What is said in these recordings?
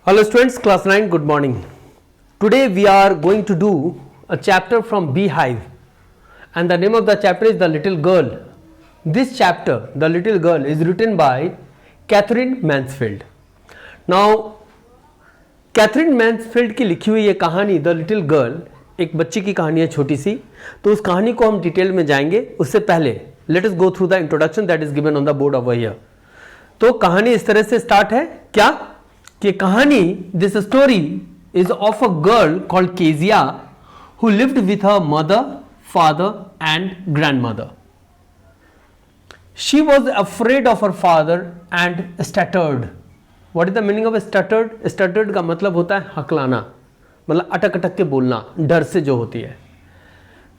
Hello students, class 9, good morning. Today we are going to do a chapter from Beehive and the name of the chapter is The Little Girl. This chapter, The Little Girl, is written by Catherine Mansfield. Now, Catherine Mansfield की लिखी हुई ये कहानी The Little Girl एक बच्ची की कहानी है छोटी सी, तो उस कहानी को हम डिटेल में जाएंगे. उससे पहले let us go through the introduction that is given on the board over here. तो कहानी इस तरह से स्टार्ट है क्या कि कहानी this story is of a girl called Kezia who lived with her mother, father and grandmother. She was afraid of her father and stuttered. What is the meaning of stuttered? Stuttered का मतलब होता है हकलाना, मतलब अटक अटक के बोलना, डर से जो होती है.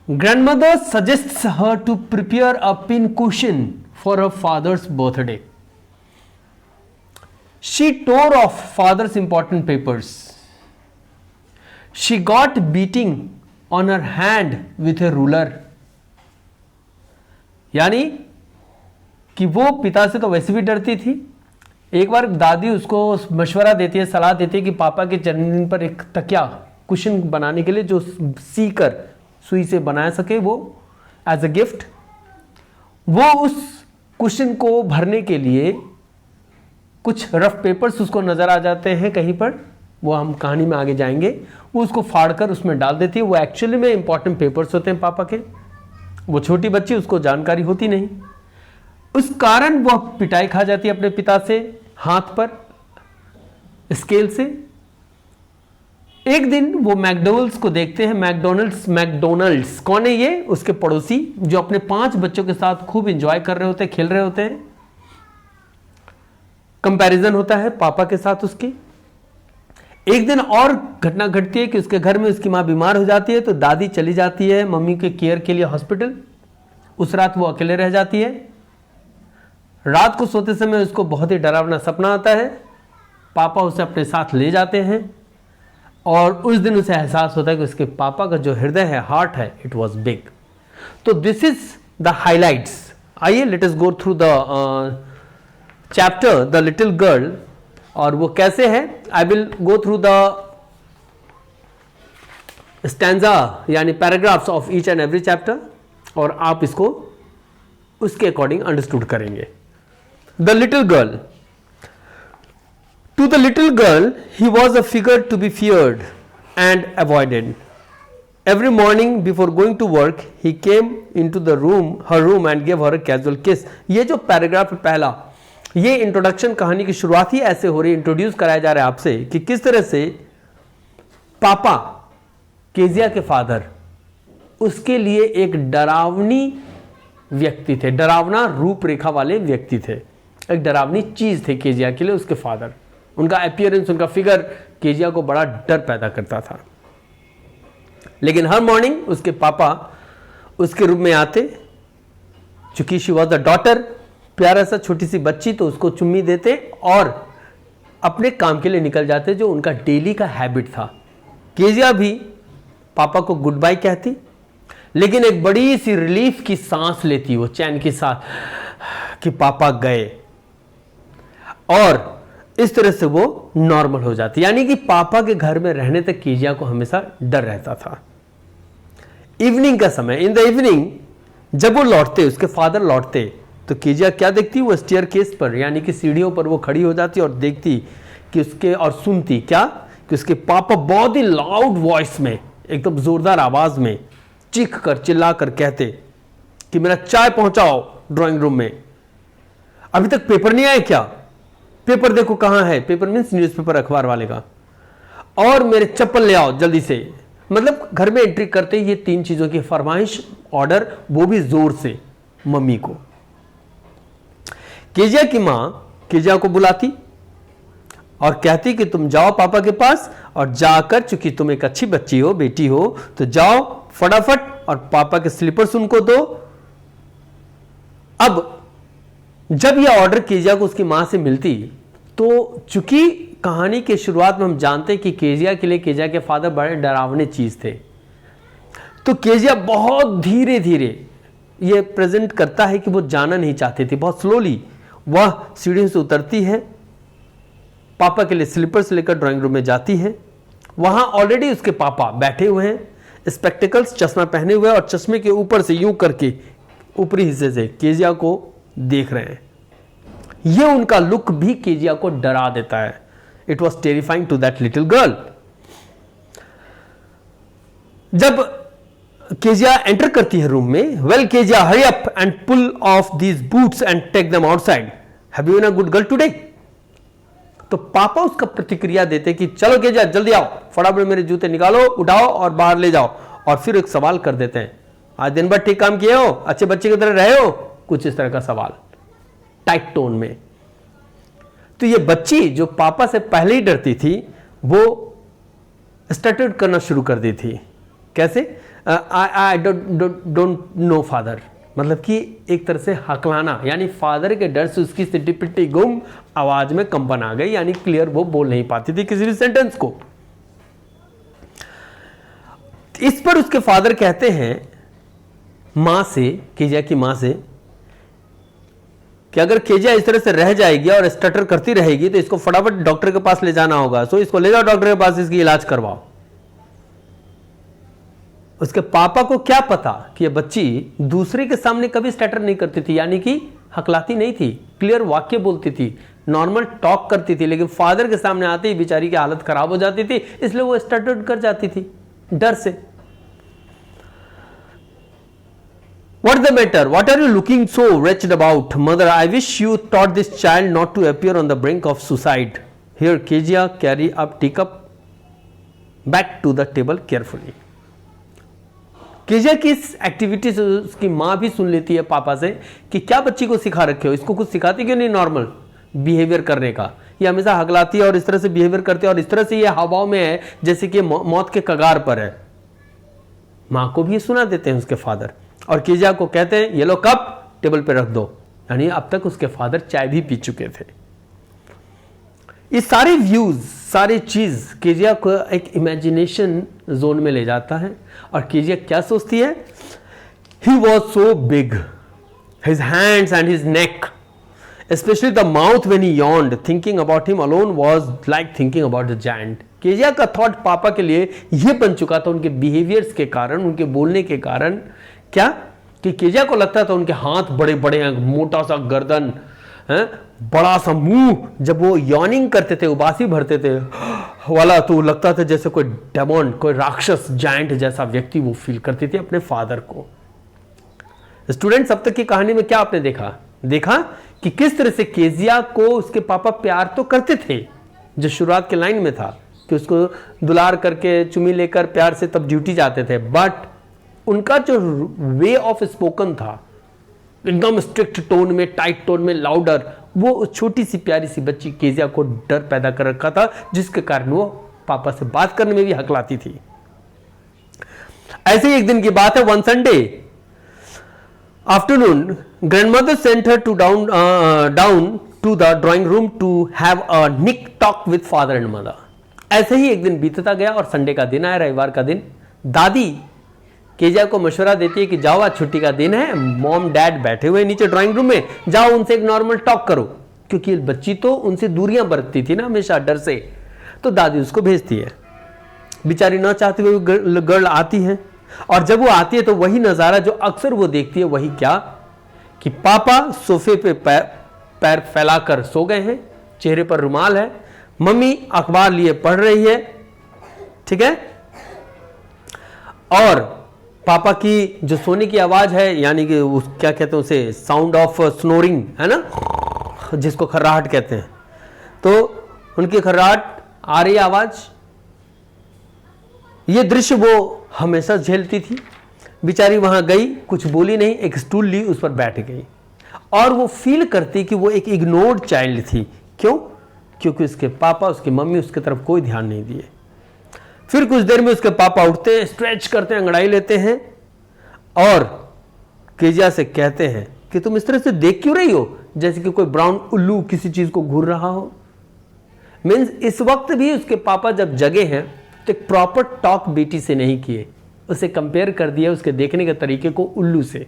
Grandmother suggests her to prepare a pin cushion for her father's birthday. She tore off father's important papers. She got beating on her hand with a ruler. यानी कि वो पिता से तो वैसे भी डरती थी. एक बार दादी उसको मशवरा देती है, सलाह देती है कि पापा के जन्मदिन पर एक तकिया कुशन बनाने के लिए जो सीकर सुई से बना सके वो एज अ गिफ्ट. वो उस कुशन को भरने के लिए कुछ रफ पेपर्स उसको नजर आ जाते हैं कहीं पर, वो हम कहानी में आगे जाएंगे. वो उसको फाड़कर उसमें डाल देती है. वो एक्चुअली में इंपॉर्टेंट पेपर्स होते हैं पापा के. वो छोटी बच्ची, उसको जानकारी होती नहीं. उस कारण वो पिटाई खा जाती है अपने पिता से हाथ पर स्केल से. एक दिन वो मैकडोनल्ड्स को देखते हैं. मैकडोनल्ड्स कौन है? ये उसके पड़ोसी जो अपने 5 बच्चों के साथ खूब एंजॉय कर रहे होते हैं, खेल रहे होते हैं. कंपैरिजन होता है पापा के साथ उसकी. एक दिन और घटना घटती है कि उसके घर में उसकी मां बीमार हो जाती है, तो दादी चली जाती है मम्मी के केयर के लिए हॉस्पिटल. उस रात वो अकेले रह जाती है. रात को सोते समय उसको बहुत ही डरावना सपना आता है. पापा उसे अपने साथ ले जाते हैं और उस दिन उसे एहसास होता है कि उसके पापा का जो हृदय है, हार्ट है, इट वॉज बिग. तो दिस इज द हाईलाइट्स. आइए let us go through the chapter the little girl. और वो कैसे है? I will go through the stanza यानी paragraphs of each and every chapter और आप इसको उसके अकॉर्डिंग अंडरस्टूड करेंगे. The little girl. To the little girl he was a figure to be feared and avoided. Every morning before going to work, he came into her room and gave her a casual kiss. ये जो paragraph पहला, ये introduction कहानी की शुरुआत ही ऐसे हो रही है. इंट्रोड्यूस कराया जा रहा है आपसे कि किस तरह से पापा केजिया के फादर उसके लिए एक डरावनी व्यक्ति थे, डरावना रूपरेखा वाले व्यक्ति थे, एक डरावनी चीज थे केजिया के लिए उसके फादर. उनका अपीयरेंस, उनका फिगर केजिया को बड़ा डर पैदा करता था. लेकिन हर मॉर्निंग उसके पापा उसके रूम में आते. चूंकि शी वॉज द डॉटर, प्यारा सा छोटी सी बच्ची, तो उसको चुम्मी देते और अपने काम के लिए निकल जाते, जो उनका डेली का हैबिट था. केजिया भी पापा को गुड बाय कहती, लेकिन एक बड़ी सी रिलीफ की सांस लेती वो चैन के साथ कि पापा गए, और इस तरह से वो नॉर्मल हो जाती. यानी कि पापा के घर में रहने तक केजिया को हमेशा डर रहता था. इवनिंग का समय, इन द इवनिंग जब वो लौटते, उसके फादर लौटते, तो केजिया क्या देखती? वो स्टेयर केस पर यानी कि सीढ़ियों पर वो खड़ी हो जाती और देखती कि उसके, और सुनती क्या कि उसके पापा बहुत ही लाउड वॉइस में, एकदम जोरदार आवाज में चीख कर चिल्ला कर कहते कि मेरा चाय पहुंचाओ ड्राइंग रूम में. अभी तक पेपर नहीं आया क्या? पेपर देखो कहां है. पेपर मीन्स न्यूज़पेपर, अखबार वाले का. और मेरे चप्पल ले आओ जल्दी से. मतलब घर में एंट्री करते ही ये 3 चीजों की फरमाइश, ऑर्डर, वो भी जोर से मम्मी को. केजिया की मां केजिया को बुलाती और कहती कि तुम जाओ पापा के पास और जाकर, चूंकि तुम एक अच्छी बच्ची हो, बेटी हो, तो जाओ फटाफट और पापा के स्लीपर्स उनको दो. अब जब यह ऑर्डर केजिया को उसकी मां से मिलती, तो चूंकि कहानी के शुरुआत में हम जानते हैं कि केजिया के लिए केजिया के फादर बड़े डरावने चीज थे, तो केजिया बहुत धीरे धीरे ये प्रेजेंट करता है कि वो जाना नहीं चाहती थी. बहुत स्लोली वह सीढ़ी से उतरती है पापा के लिए स्लीपर्स लेकर ड्राइंग रूम में जाती है। वहां ऑलरेडी उसके पापा बैठे हुए हैं, स्पेक्टिकल्स, चश्मा पहने हुए और चश्मे के ऊपर से यूं करके ऊपरी हिस्से से केजिया को देख रहे हैं। यह उनका लुक भी केजिया को डरा देता है। It was terrifying to that little girl. जब केजिया एंटर करती है रूम में, well Kezia hurry up and pull off these boots and take them outside, have you been a good girl today. तो पापा उसका प्रतिक्रिया देते कि चलो केजिया जल्दी आओ, फटाफट मेरे जूते निकालो, उठाओ और बाहर ले जाओ। और फिर एक सवाल कर देते हैं, आज दिन भर ठीक काम किए हो, अच्छे बच्चे की तरह रहे हो, कुछ इस तरह का सवाल टाइट टोन में। तो ये बच्ची जो पापा से पहले ही डरती थी, वो स्टटर्ड करना शुरू कर दी थी। कैसे? आई डोंट नो फादर, मतलब कि एक तरह से हकलाना, यानी फादर के डर से उसकी सिटी पिट्टी गुम, आवाज में कंपन आ गई, यानी क्लियर वो बोल नहीं पाती थी किसी भी सेंटेंस को। इस पर उसके फादर कहते हैं मां से, केजिया की मां से, कि अगर केजिया इस तरह से रह जाएगी और स्टटर करती रहेगी तो इसको फटाफट डॉक्टर के पास ले जाना होगा, सो इसको ले जाओ डॉक्टर के पास, इसकी इलाज करवाओ। उसके पापा को क्या पता कि ये बच्ची दूसरे के सामने कभी स्टटर नहीं करती थी, यानी कि हकलाती नहीं थी, क्लियर वाक्य बोलती थी, नॉर्मल टॉक करती थी, लेकिन फादर के सामने आते ही बेचारी की हालत खराब हो जाती थी, इसलिए वो स्टटर कर जाती थी डर से। What is the matter? What are you looking so wretched about? Mother, I wish you taught this child not to appear on the brink of suicide. Here, Kezia carry up teacup back to the table carefully. Kezia की इस activity से उसकी माँ भी सुन लेती है पापा से कि क्या बच्ची को सिखा रखे हो, इसको कुछ सिखाती क्यों नहीं नॉर्मल बिहेवियर करने का, ये हमेशा हगलाती है और इस तरह से बिहेवियर करती है और इस तरह से ये हाव में है जैसे कि मौत के कगार पर है। माँ को भी सुना देते हैं उसके फादर और केजिया को कहते हैं ये लो कप टेबल पे रख दो, यानी अब तक उसके फादर चाय भी पी चुके थे। ये सारे व्यूज, सारी चीज केजिया को एक इमेजिनेशन जोन में ले जाता है और केजिया क्या सोचती है, he was so big, his hands and his neck, especially the mouth when he yawned, thinking about him alone was like thinking about the giant. Kezia का थॉट पापा के लिए यह बन चुका था उनके बिहेवियर्स के कारण, उनके बोलने के कारण, क्या कि केजिया को लगता था उनके हाथ बड़े बड़े हैं, मोटा सा गर्दन है, बड़ा सा मुंह, जब वो यॉर्निंग करते थे, उबासी भरते थे वाला, तो लगता था जैसे कोई डेमोन, कोई राक्षस, जायंट जैसा व्यक्ति वो फील करती थी अपने फादर को। स्टूडेंट्स, अब तक की कहानी में क्या आपने देखा कि किस तरह से केजिया को उसके पापा प्यार तो करते थे, जो शुरुआत के लाइन में था कि उसको दुलार करके चुमी लेकर प्यार से तब ड्यूटी जाते थे, बट उनका जो वे ऑफ स्पोकन था एकदम स्ट्रिक्ट टोन में, टाइट टोन में, लाउडर, वो उस छोटी सी प्यारी सी बच्ची केजिया को डर पैदा कर रखा था, जिसके कारण वो पापा से बात करने में भी हकलाती थी। ऐसे ही एक दिन की बात है, one Sunday afternoon, grandmother sent her to down to the drawing room to have a nick talk with father and mother. ऐसे ही एक दिन बीतता गया और संडे का दिन आया, रविवार का दिन। दादी केजिया को मशवरा देती है कि जाओ आज छुट्टी का दिन है, मॉम डैड बैठे हुए नीचे ड्राइंग रूम में, जाओ उनसे एक नॉर्मल टॉक करो, क्योंकि बच्ची तो उनसे दूरियां बरतती थी ना हमेशा डर से। तो दादी उसको भेजती है, बेचारी न चाहते हुए गर्ल आती है और जब वो आती है तो वही नजारा जो अक्सर वो देखती है, वही क्या कि पापा सोफे पे पैर फैलाकर सो गए हैं, चेहरे पर रुमाल है, मम्मी अखबार लिए पढ़ रही है, ठीक है, और पापा की जो सोने की आवाज है, यानी कि क्या कहते हैं उसे, साउंड ऑफ स्नोरिंग है ना, जिसको खर्राहट कहते हैं, तो उनकी खर्राहट आ रही आवाज। ये दृश्य वो हमेशा झेलती थी। बेचारी वहां गई, कुछ बोली नहीं, एक स्टूल ली, उस पर बैठ गई और वो फील करती कि वो एक इग्नोर्ड चाइल्ड थी। क्यों? क्योंकि उसके पापा, उसकी मम्मी उसके तरफ कोई ध्यान नहीं दिए। फिर कुछ देर में उसके पापा उठते हैं, स्ट्रेच करते हैं, अंगड़ाई लेते हैं और केजिया से कहते हैं कि तुम इस तरह से देख क्यों रही हो, जैसे कि कोई ब्राउन उल्लू किसी चीज को घूर रहा हो। मीन्स इस वक्त भी उसके पापा जब जगे हैं तो एक प्रॉपर टॉक बेटी से नहीं किए, उसे कंपेयर कर दिया उसके देखने के तरीके को उल्लू से।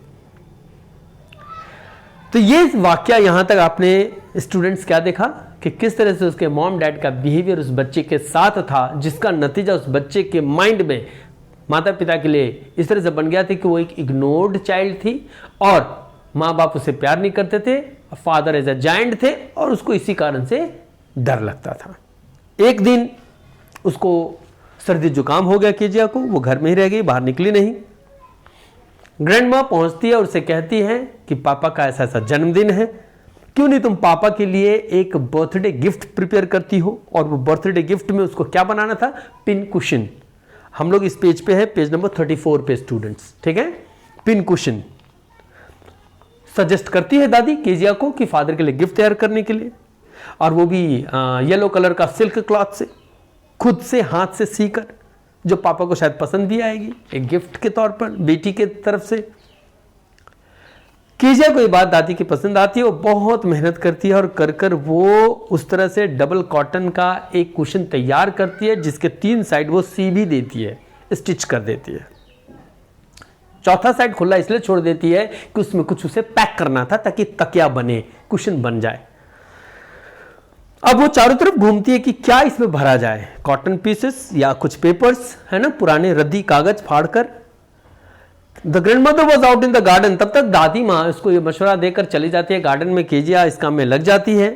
तो ये वाक्य यहां तक आपने स्टूडेंट्स क्या देखा कि किस तरह से उसके मॉम डैड का बिहेवियर उस बच्चे के साथ था, जिसका नतीजा उस बच्चे के माइंड में माता पिता के लिए इस तरह से बन गया था कि वो एक इग्नोर्ड चाइल्ड थी और माँ बाप उसे प्यार नहीं करते थे, फादर एज अ जायंट थे और उसको इसी कारण से डर लगता था। एक दिन उसको सर्दी जुकाम हो गया केजिया को, वो घर में ही रह गई, बाहर निकली नहीं। ग्रैंड माँ पहुंचती है और उसे कहती है कि पापा का ऐसा ऐसा जन्मदिन है, क्यों नहीं तुम पापा के लिए एक बर्थडे गिफ्ट प्रिपेयर करती हो। और वो बर्थडे गिफ्ट में उसको क्या बनाना था, पिन कुशन। हम लोग इस पेज पे है, पेज नंबर 34 पे स्टूडेंट्स, ठीक है। पिन कुशन सजेस्ट करती है दादी केजिया को कि फादर के लिए गिफ्ट तैयार करने के लिए, और वो भी येलो कलर का सिल्क क्लॉथ से, खुद से हाथ से सीकर, जो पापा को शायद पसंद भी आएगी एक गिफ्ट के तौर पर बेटी के तरफ से। केजिया को ये बात दादी की पसंद आती है, वो बहुत मेहनत करती है और कर कर वो उस तरह से डबल कॉटन का एक कुशन तैयार करती है जिसके 3 साइड वो सी भी देती है, स्टिच कर देती है। चौथा साइड खुला इसलिए छोड़ देती है कि उसमें कुछ उसे पैक करना था ताकि तकिया बने, कुशन बन जाए। अब वो चारों तरफ घूमती है कि क्या इसमें भरा जाए, कॉटन पीसेस या कुछ पेपर्स, है ना, पुराने रद्दी कागज फाड़कर। The grandmother was out in the garden, तब तक दादी माँ उसको ये मशवरा देकर चली जाती है गार्डन में, केजिया इस काम में लग जाती है।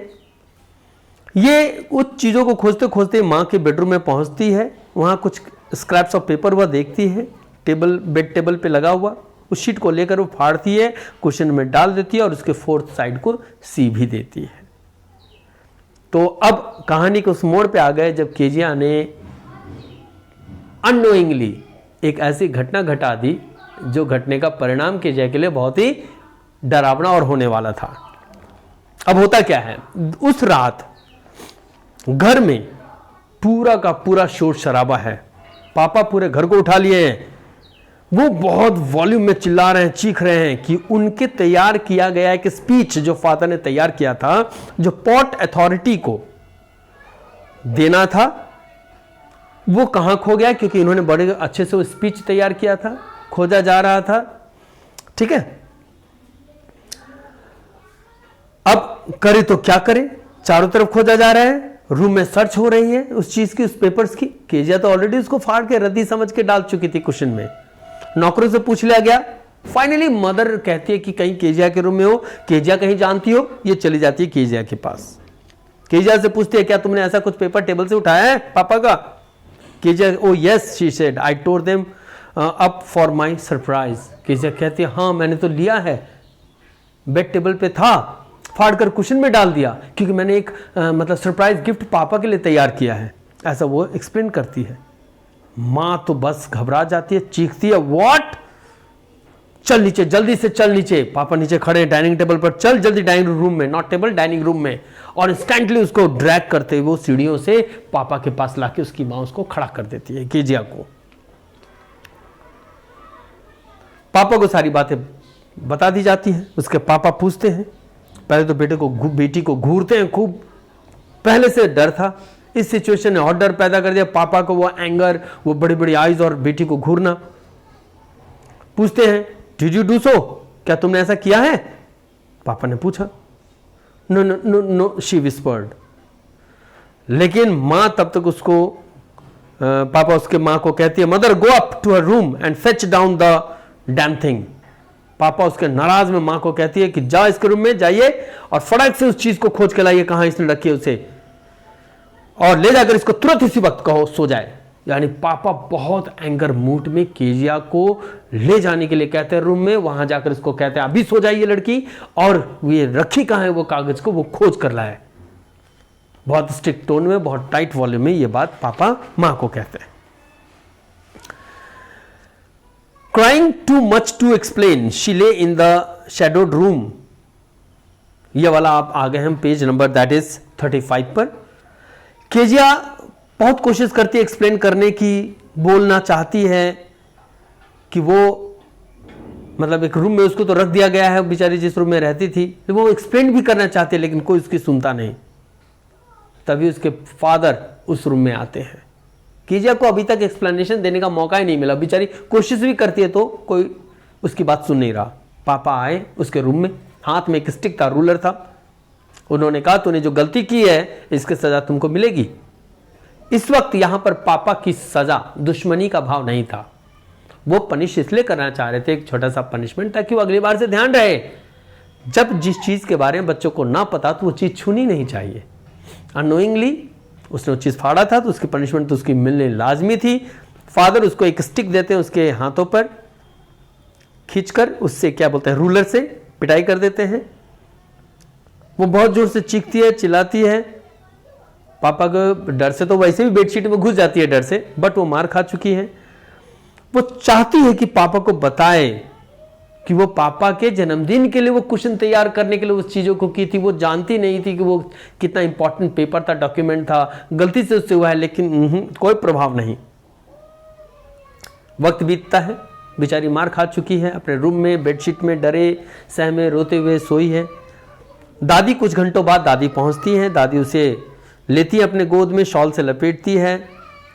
ये उस चीजों को खोजते खोजते माँ के बेडरूम में पहुंचती है, वहां कुछ स्क्रैप्स ऑफ पेपर वह देखती है टेबल, बेड टेबल पे लगा हुआ, उस शीट को लेकर वो फाड़ती है, कुशन में डाल देती है और उसके 4th साइड को सी भी देती है। तो अब कहानी के उस मोड़ पे आ गए जब केजिया ने अननोइंगली एक ऐसी घटना घटा दी जो घटने का परिणाम केजिया के लिए बहुत ही डरावना और होने वाला था। अब होता क्या है, उस रात घर में पूरा का पूरा शोर शराबा है, पापा पूरे घर को उठा लिए हैं, वो बहुत वॉल्यूम में चिल्ला रहे हैं, चीख रहे हैं कि उनके तैयार किया गया एक स्पीच जो फादर ने तैयार किया था, जो पोर्ट अथॉरिटी को देना था, वो कहां खो गया, क्योंकि इन्होंने बड़े अच्छे से वो स्पीच तैयार किया था, खोजा जा रहा था। ठीक है, अब करे तो क्या करे, चारों तरफ खोजा जा रहा है, रूम में सर्च हो रही है उस चीज की, उस पेपर्स की। केजिया तो ऑलरेडी उसको फाड़ के रद्दी समझ के डाल चुकी थी कुशन में। नौकरों से पूछ लिया गया, फाइनली मदर कहती है कि कहीं केजिया के रूम में हो, केजिया कहीं जानती हो, ये चली जाती है केजिया के पास। केजिया से पूछती है, क्या तुमने ऐसा कुछ पेपर टेबल से उठाया है पापा का? Kezia, oh yes she said, I tore them up for my surprise. Kezia कहती है, हाँ मैंने तो लिया है, बेड टेबल पे था, फाड़ कर कुशन में डाल दिया, क्योंकि मैंने एक मतलब सरप्राइज गिफ्ट पापा के लिए तैयार किया है, ऐसा वो एक्सप्लेन करती है। मां तो बस घबरा जाती है, चीखती है, व्हाट, चल नीचे, जल्दी से चल नीचे। पापा नीचे खड़े हैं डाइनिंग टेबल पर, चल जल्दी डाइनिंग रूम में, नॉट टेबल, डाइनिंग रूम में। और इंस्टेंटली उसको ड्रैग करते हुए वो सीढ़ियों से पापा के पास लाके उसकी मां उसको खड़ा कर देती है, केजिया को। पापा को सारी बातें बता दी जाती हैं। उसके पापा पूछते हैं, पहले तो बेटी को घूरते हैं खूब, पहले से डर था, इस सिचुएशन ने और डर पैदा कर दिया पापा को, वो एंगर, वो बड़ी बड़ी आईज और बेटी को घूरना। पूछते हैं, डिड यू डू सो, क्या तुमने ऐसा किया है? पापा ने पूछा। No no no no, she whispered. लेकिन मां तब तक उसको, पापा उसके मां को कहती है, mother go up to her room and fetch down the damn thing. पापा उसके नाराज में मां को कहती है कि जाओ इसके रूम में जाइए और फटाक से उस चीज को खोज के लाइए, कहां इसने रखी है उसे, और ले जाकर इसको तुरंत इसी वक्त कहो सो जाए। यानी पापा बहुत एंगर मूड में केजिया को ले जाने के लिए कहते हैं रूम में, वहां जाकर इसको कहते हैं अभी सो जाइए लड़की, और ये रखी कहां है वो कागज को, वो खोज कर लाए। बहुत स्ट्रिक्ट टोन में, बहुत टाइट वॉल्यूम में ये बात पापा मां को कहते हैं। Crying too much to explain, she lay in the shadowed room। ये वाला आप आ गए हम पेज नंबर दैट इज 35 पर। केजिया बहुत कोशिश करती है एक्सप्लेन करने की, बोलना चाहती है कि वो मतलब एक रूम में उसको तो रख दिया गया है, बेचारी जिस रूम में रहती थी, वो एक्सप्लेन भी करना चाहती है लेकिन कोई उसकी सुनता नहीं। तभी उसके फादर उस रूम में आते हैं। केजिया को अभी तक एक्सप्लेनेशन देने का मौका ही नहीं मिला, बेचारी कोशिश भी करती है तो कोई उसकी बात सुन नहीं रहा। पापा आए उसके रूम में, हाथ में एक स्टिक था, रूलर था, उन्होंने कहा तूने जो गलती की है इसकी सजा तुमको मिलेगी। इस वक्त यहां पर पापा की सजा दुश्मनी का भाव नहीं था, वो पनिश इसलिए करना चाह रहे थे, एक छोटा सा पनिशमेंट, ताकि वो अगली बार से ध्यान रहे। जब जिस चीज के बारे में बच्चों को ना पता तो वो चीज छूनी नहीं चाहिए। अनोइंगली उसने वो चीज फाड़ा था तो उसकी पनिशमेंट तो उसकी मिलने लाजमी थी। फादर उसको एक स्टिक देते हैं, उसके हाथों पर खींचकर उससे क्या बोलते हैं, रूलर से पिटाई कर देते हैं। वो बहुत जोर से चीखती है, चिल्लाती है। पापा को डर से तो वैसे भी बेडशीट में घुस जाती है डर से, बट वो मार खा चुकी है। वो चाहती है कि पापा को बताए कि वो पापा के जन्मदिन के लिए वो कुशन तैयार करने के लिए उस चीजों को की थी। वो जानती नहीं थी कि वो कितना इंपॉर्टेंट पेपर था, डॉक्यूमेंट था, गलती से उससे हुआ है, लेकिन कोई प्रभाव नहीं। वक्त बीतता है, बेचारी मार खा चुकी है, अपने रूम में बेडशीट में डरे सहमे रोते हुए सोई है। दादी कुछ घंटों बाद दादी पहुंचती है। दादी उसे लेती है अपने गोद में, शॉल से लपेटती है,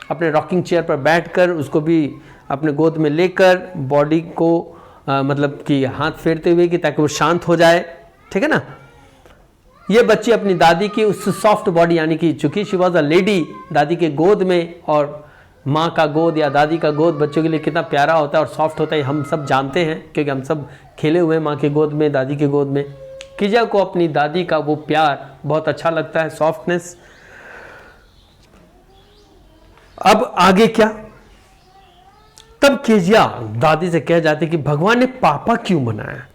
अपने रॉकिंग चेयर पर बैठकर उसको भी अपने गोद में लेकर बॉडी को मतलब कि हाथ फेरते हुए कि ताकि वो शांत हो जाए, ठीक है ना। ये बच्ची अपनी दादी की उस सॉफ्ट बॉडी, यानी कि चूंकि शी वॉज अ लेडी, दादी के गोद में, और माँ का गोद या दादी का गोद बच्चों के लिए कितना प्यारा होता है और सॉफ्ट होता है, हम सब जानते हैं क्योंकि हम सब खेले हुए हैं माँ के गोद में, दादी के गोद में। किजिया को अपनी दादी का वो प्यार बहुत अच्छा लगता है, सॉफ्टनेस। अब आगे क्या, तब केजिया दादी से कह जाती कि भगवान ने पापा क्यों बनाया।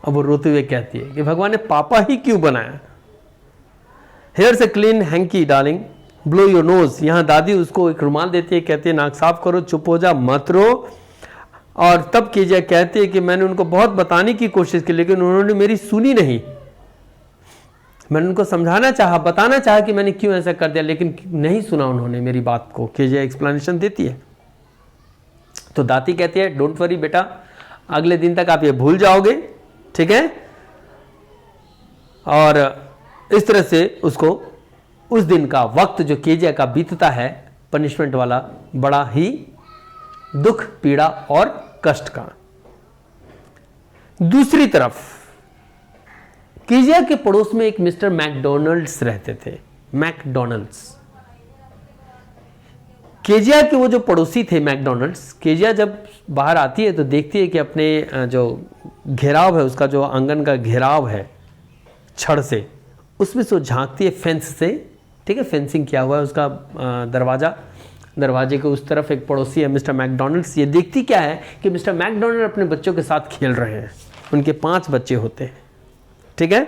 अब वो रोते हुए कहती है कि भगवान ने पापा ही क्यों बनाया। Hairs a clean hanky darling, blow your nose. यहां दादी उसको एक रुमाल देती है, कहती है नाक साफ करो, चुप हो जा, मत रो। और तब केजिया कहती है कि मैंने उनको बहुत बताने की कोशिश की लेकिन उन्होंने मेरी सुनी नहीं। मैंने उनको समझाना चाहा, बताना चाहा कि मैंने क्यों ऐसा कर दिया, लेकिन नहीं सुना उन्होंने मेरी बात को। केजिया एक्सप्लेनेशन देती है। तो दादी कहती है डोंट वरी बेटा, अगले दिन तक आप ये भूल जाओगे, ठीक है। और इस तरह से उसको उस दिन का वक्त जो केजिया का बीतता है पनिशमेंट वाला, बड़ा ही दुख, पीड़ा और कष्ट का। दूसरी तरफ केजिया के पड़ोस में एक मिस्टर मैकडोनल्ड्स रहते थे। मैकडोनल्ड्स, केजिया के वो जो पड़ोसी थे मैकडोनल्ड्स, केजिया जब बाहर आती है तो देखती है कि अपने जो घेराव है, उसका जो आंगन का घेराव है छड़ से, उसमें से वो झांकती है फेंस से, ठीक है, फेंसिंग किया हुआ है उसका दरवाजा। दरवाजे के उस तरफ एक पड़ोसी है मिस्टर मैकडोनल्ड्स। ये देखती क्या है कि मिस्टर मैकडोनल्ड अपने बच्चों के साथ खेल रहे हैं। उनके 5 बच्चे होते हैं, ठीक है।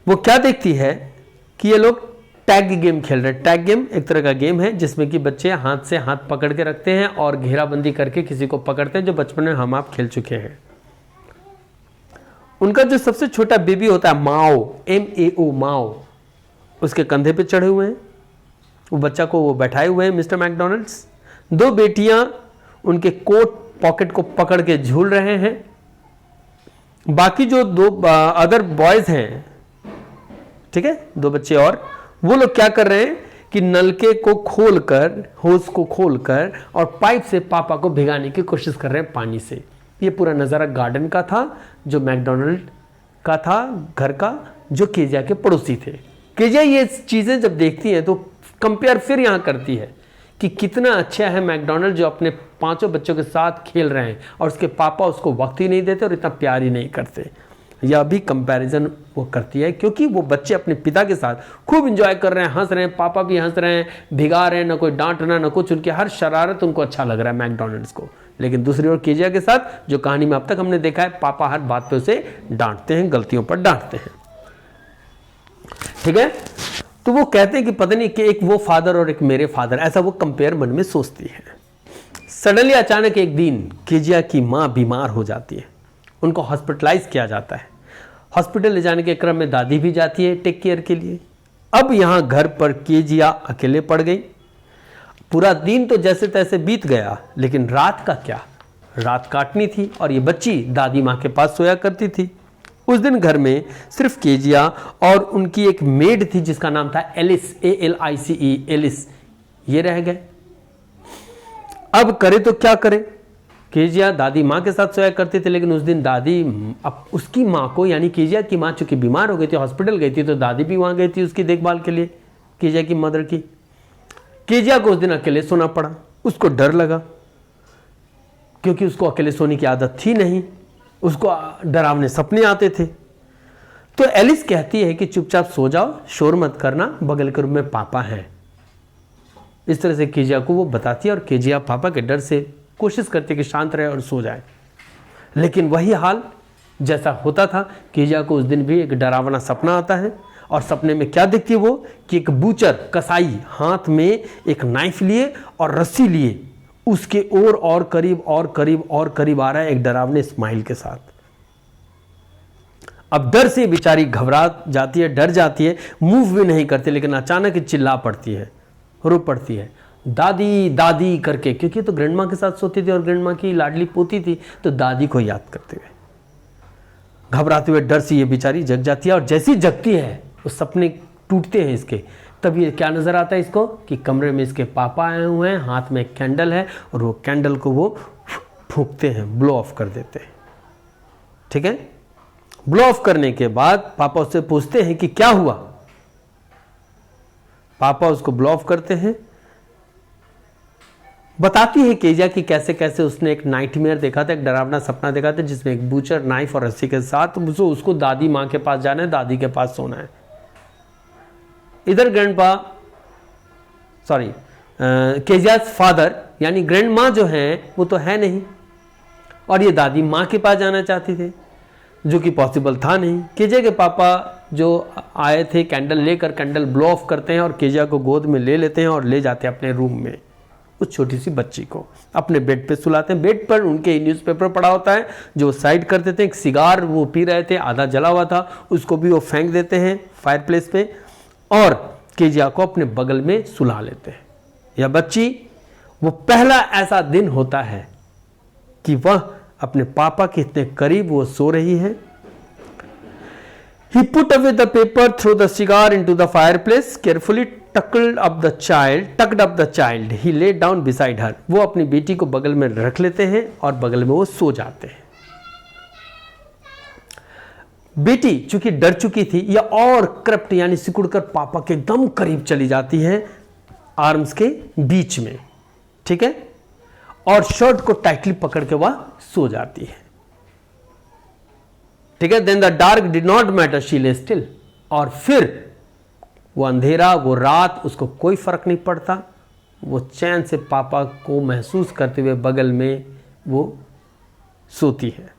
वो क्या देखती है कि ये लोग टैग गेम खेल रहे हैं। टैग गेम एक तरह का गेम है जिसमें कि बच्चे हाथ से हाथ पकड़ के रखते हैं और घेराबंदी करके किसी को पकड़ते हैं, जो बचपन में हम आप खेल चुके हैं। उनका जो सबसे छोटा बेबी होता है माओ, MAO, माओ, उसके कंधे पे चढ़े हुए हैं। वो बच्चा को वो बैठाए हुए हैं मिस्टर मैकडोनल्ड्स। 2 बेटियां उनके कोट पॉकेट को पकड़ के झूल रहे हैं। बाकी जो 2 अदर बॉयज हैं, ठीक है, 2 बच्चे और, वो लोग क्या कर रहे हैं कि नलके को खोलकर, होस को खोलकर और पाइप से पापा को भिगाने की कोशिश कर रहे हैं पानी से। ये पूरा नज़ारा गार्डन का था जो मैकडोनल्ड का था, घर का, जो केजिया के पड़ोसी थे। केजिया ये चीज़ें जब देखती है तो कंपेयर फिर यहाँ करती है कि कितना अच्छा है मैकडोनल्ड जो अपने 5 बच्चों के साथ खेल रहे हैं और उसके पापा उसको वक्त ही नहीं देते और इतना प्यार ही नहीं करते। यह भी कंपैरिजन वो करती है क्योंकि वो बच्चे अपने पिता के साथ खूब एंजॉय कर रहे हैं, हंस रहे हैं, पापा भी हंस रहे हैं, भिगा रहे हैं, ना कोई डांटना ना कुछ, उनकी हर शरारत उनको अच्छा लग रहा है मैकडोनल्ड्स को। लेकिन दूसरी ओर केजिया के साथ जो कहानी में अब तक हमने देखा है, पापा हर बात पे उसे डांटते हैं, गलतियों पर डांटते हैं, ठीक है। तो वो कहते हैं कि पता नहीं कि एक वो फादर और एक मेरे फादर, ऐसा वो कंपेयर मन में सोचती है। सडनली अचानक एक दिन केजिया की माँ बीमार हो जाती है, उनको हॉस्पिटलाइज किया जाता है। हॉस्पिटल ले जाने के क्रम में दादी भी जाती है टेक केयर के लिए। अब यहाँ घर पर केजिया अकेले पड़ गई। पूरा दिन तो जैसे तैसे बीत गया, लेकिन रात का क्या, रात काटनी थी और ये बच्ची दादी माँ के पास सोया करती थी। उस दिन घर में सिर्फ केजिया और उनकी एक मेड थी जिसका नाम था एलिस, ALICE, एलिस, ये रह गए। अब करे तो क्या करे, केजिया दादी माँ के साथ सोया करते थे, लेकिन उस दिन दादी अब उसकी माँ को, यानी केजिया की माँ चूंकि बीमार हो गई थी, हॉस्पिटल गई थी, तो दादी भी वहाँ गई थी उसकी देखभाल के लिए, केजिया की मदर की। केजिया को उस दिन अकेले सोना पड़ा। उसको डर लगा क्योंकि उसको अकेले सोने की आदत थी नहीं, उसको डरावने सपने आते थे। तो एलिस कहती है कि चुपचाप सो जाओ, शोर मत करना, बगल के रूम में पापा हैं। इस तरह से केजिया को वो बताती है और केजिया पापा के डर से कोशिश करती है कि शांत रहे और सो जाए। लेकिन वही हाल जैसा होता था, केजिया को उस दिन भी एक डरावना सपना आता है और सपने में क्या दिखती है वो कि एक बूचर कसाई हाथ में एक नाइफ लिए और रस्सी लिए उसके और करीब और करीब और करीब आ रहा है, एक डरावने स्माइल के साथ। अब डर से बेचारी घबरा जाती है, डर जाती है, मूव भी नहीं करती, लेकिन अचानक ही चिल्ला पड़ती है, रो पड़ती है, दादी दादी करके, क्योंकि तो ग्रैंड माँ के साथ सोती थी और ग्रैंड माँ की लाडली पोती थी, तो दादी को याद करते हुए घबराते हुए डर से ये बेचारी जग जाती है। और जैसी जगती है वो सपने टूटते हैं इसके, तब ये क्या नजर आता है इसको कि कमरे में इसके पापा आए हुए हैं, हाथ में एक कैंडल है और वो कैंडल को वो फूंकते हैं, ब्लो ऑफ कर देते हैं। ठीक है, ब्लो ऑफ करने के बाद पापा उससे पूछते हैं कि क्या हुआ। पापा उसको ब्लो ऑफ करते हैं। बताती है केजिया कि कैसे कैसे उसने एक नाइटमेयर देखा था, एक डरावना सपना देखा था जिसमें एक बूचर नाइफ और रस्सी के साथ उसको दादी माँ के पास जाना है, दादी के पास सोना है। इधर केजिया फादर यानी ग्रैंड माँ जो है वो तो है नहीं, और ये दादी माँ के पास जाना चाहती थे, जो कि पॉसिबल था नहीं। केजिया के पापा जो आए थे कैंडल लेकर, कैंडल ब्लो ऑफ करते हैं और केजिया को गोद में ले लेते हैं और ले जाते हैं अपने रूम में। उस छोटी सी बच्ची को अपने बेड पे सुलाते हैं। बेड पर उनके न्यूज़पेपर पड़ा होता है जो साइड कर देते हैं। एक सिगार वो पी रहे थे, आधा जला हुआ था, उसको भी वो फेंक देते हैं फायर प्लेस पे और केजिया को अपने बगल में सुला लेते हैं। यह बच्ची वो पहला ऐसा दिन होता है कि वह अपने पापा के इतने करीब वो सो रही है। He put away the paper, threw the cigar into the fireplace, carefully tucked up the child. He lay down beside her. वो अपनी बेटी को बगल में रख लेते हैं और बगल में वो सो जाते हैं। बेटी चूंकि डर चुकी थी, या और करप्ट यानी सिकुड़कर पापा के एकदम करीब चली जाती है, आर्म्स के बीच में, ठीक है, और शर्ट को टाइटली पकड़ के वह सो जाती है। ठीक है, then the dark did not matter, she lay still. और फिर वो अंधेरा, वो रात, उसको कोई फर्क नहीं पड़ता, वो चैन से पापा को महसूस करते हुए बगल में वो सोती है।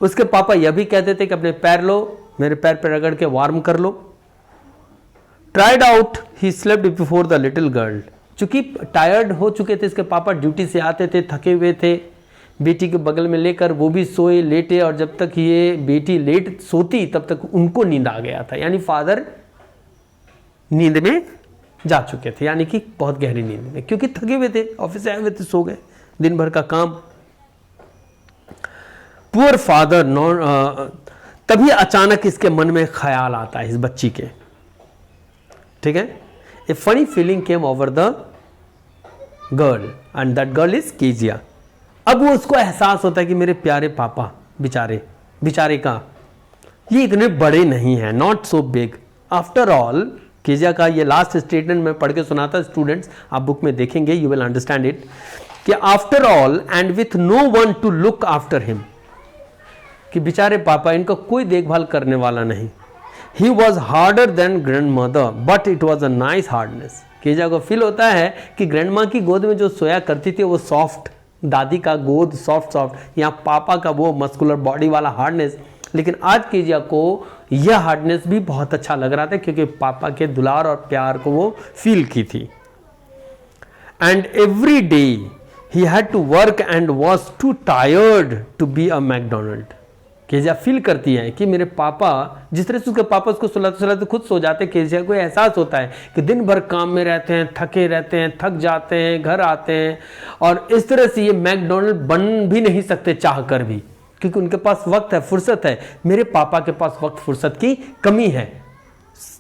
उसके पापा यह भी कहते थे कि अपने पैर लो, मेरे पैर पे रगड़ के वार्म कर लो। Tried out he slept before the little girl. चूंकि टायर्ड हो चुके थे इसके पापा, ड्यूटी से आते थे, थके हुए थे, बेटी के बगल में लेकर वो भी सोए, लेटे, और जब तक ये बेटी लेट सोती तब तक उनको नींद आ गया था, यानी फादर नींद में जा चुके थे, यानी कि बहुत गहरी नींद में, क्योंकि थके हुए थे, ऑफिस से आए हुए थे, सो गए, दिन भर का काम। पुअर फादर तभी अचानक इसके मन में ख्याल आता है इस बच्ची के, ठीक है, ए funny feeling came over the girl and that girl is Kezia. अब वो उसको एहसास होता है कि मेरे प्यारे पापा बेचारे का ये इतने बड़े नहीं हैं, not so big after all. Kezia का ये लास्ट स्टेटमेंट मैं पढ़ के सुनाता स्टूडेंट्स, आप बुक में देखेंगे, यू विल अंडरस्टैंड इट, कि after all and with no one to look after him, कि बेचारे पापा, इनका कोई देखभाल करने वाला नहीं। He was harder than grandmother but it was a nice hardness. Kezia को फील होता है कि ग्रैंड माँ की गोद में जो सोया करती थी वो सॉफ्ट, दादी का गोद सॉफ्ट, यहाँ पापा का वो मस्कुलर बॉडी वाला हार्डनेस, लेकिन आज केजिया को यह हार्डनेस भी बहुत अच्छा लग रहा था क्योंकि पापा के दुलार और प्यार को वो फील की थी। And every day he had to work and was too tired to be a McDonald. Kezia feel करती है कि मेरे पापा, जिस तरह से उसके पापा उसको सुलाते सुलाते खुद सो जाते, केजिया को एहसास होता है कि दिन भर काम में रहते हैं, थके रहते हैं, थक जाते हैं, घर आते हैं, और इस तरह से ये मैकडोनल्ड बन भी नहीं सकते चाह कर भी, क्योंकि उनके पास वक्त है, फुर्सत है। मेरे पापा के पास वक्त फुर्सत की कमी है,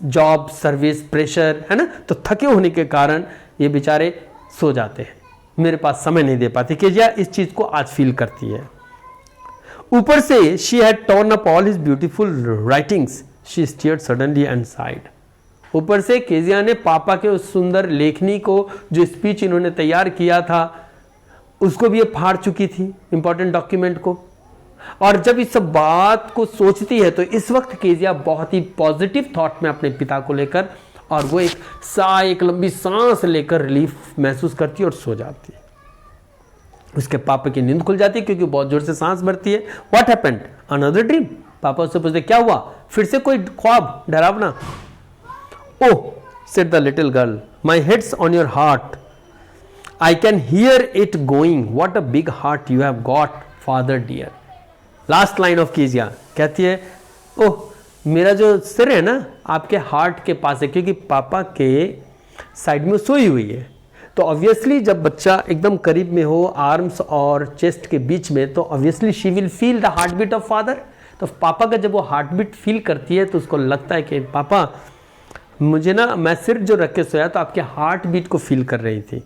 जॉब, सर्विस, प्रेशर है ना, तो थके होने के कारण ये बेचारे सो जाते हैं, मेरे पास समय नहीं दे पाती। केजिया इस चीज को आज फील करती है। ऊपर से she had torn up all his beautiful writings, she steered suddenly and side. ऊपर से केजिया ने पापा के उस सुंदर लेखनी को, जो स्पीच इन्होंने तैयार किया था, उसको भी ये फाड़ चुकी थी, इंपॉर्टेंट डॉक्यूमेंट को। और जब इस सब बात को सोचती है तो इस वक्त केजिया बहुत ही पॉजिटिव थॉट में अपने पिता को लेकर, और वो एक लंबी सांस लेकर रिलीफ महसूस करती है और सो जाती है। उसके पापा की नींद खुल जाती है क्योंकि बहुत जोर से सांस भरती है। What happened? Another dream. पापा उससे पूछते क्या हुआ? फिर से कोई ख्वाब, डरावना? Oh, said the little girl, my head's on your heart, I can hear it going, what a big heart you have got father dear. Last line of Kezia कहती है, ओह, मेरा जो सिर है ना आपके हार्ट के पास है, क्योंकि पापा के साइड में सोई हुई है। तो ऑब्वियसली जब बच्चा एकदम करीब में हो, आर्म्स और चेस्ट के बीच में, तो obviously she will feel the heart beat of father. तो पापा का जब वो हार्ट बीट फील करती है तो उसको लगता है कि पापा मुझे ना, मैं सिर जो रख के सोया तो आपके हार्ट बीट को फील कर रही थी,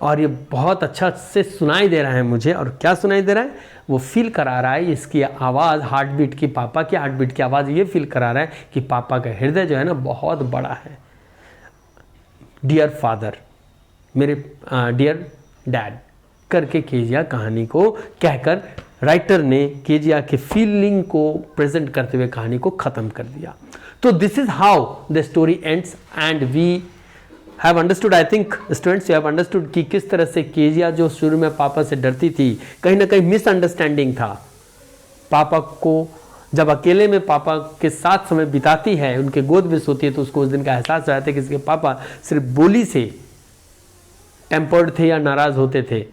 और ये बहुत अच्छा से सुनाई दे रहा है मुझे। और क्या सुनाई दे रहा है? वो फील करा रहा है, इसकी आवाज़, हार्ट बीट की, पापा की हार्ट बीट की आवाज़ ये फील करा रहा है कि पापा का हृदय जो है ना बहुत बड़ा है। डियर फादर, मेरे डियर डैड करके केजिया कहानी को कहकर राइटर ने केजिया के फीलिंग को प्रेजेंट करते हुए कहानी को ख़त्म कर दिया। तो this is how the story ends and we have understood, I think students you have understood कि किस तरह से केजिया जो शुरू में पापा से डरती थी, कहीं ना कहीं मिसअंडरस्टैंडिंग था। पापा को जब अकेले में पापा के साथ समय बिताती है, उनके गोद में सोती है, तो उसको उस दिन का एहसास हो जाता है कि इसके पापा सिर्फ बोली से टेम्पर्ड थे या नाराज होते थे,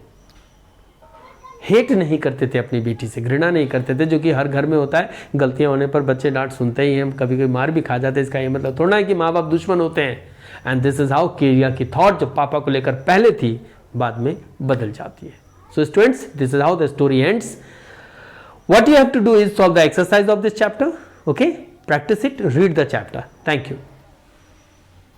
हेट नहीं करते थे अपनी बेटी से, घृणा नहीं करते थे, जो कि हर घर में होता है। गलतियां होने पर बच्चे डांट सुनते ही हैं, कभी कभी मार भी खा जाते हैं। इसका ये मतलब थोड़ा है कि माँ बाप दुश्मन होते हैं। And this is how Kezia की थॉट जो पापा को लेकर पहले थी, बाद में बदल जाती है। So students, this is how the story ends. What you have to do is solve the exercise of this chapter. Okay, practice it, read the chapter. Thank you.